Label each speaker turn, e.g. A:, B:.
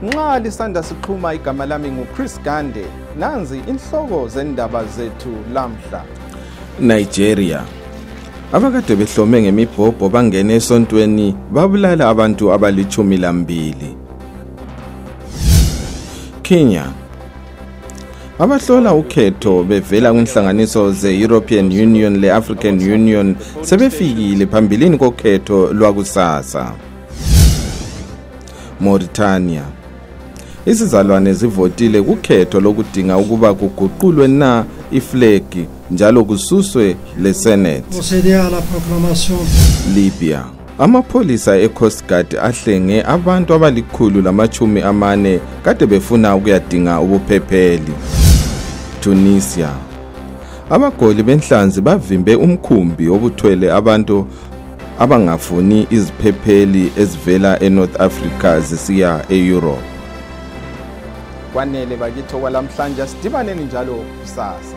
A: Nxa lisanda siqhuma igama lami nguChris Gande, nanzi inhloko zendaba zethu lamhla.
B: Nigeria. Abakade behlome ngemibhobho bangene esontweni babulala abantu abali-12. Kenya. Abahlola ukhetho bevela kwinhlanganiso ze-European Union le-African Union sebefikile phambilini kokhetho lwakusasa. Mauritania. Isizalwane zivotile kukhetho lokudinga ukuba kuguqulwe na iflegi njalo kususwe le-Senate. Libya. Amapholisa e-Coast Guard ahlenge abantu abali-140 kade befuna ukuyadinga ubuphepheli. Tunisia. Abagoli benhlanzi bavimbe umkhumbi obuthwele abantu abangafuni iziphepheli ezivela eNorth Africa zisiya eEurope.
A: Kwanele bakithi kwalamhlanje sidibaneni njalo kusasa.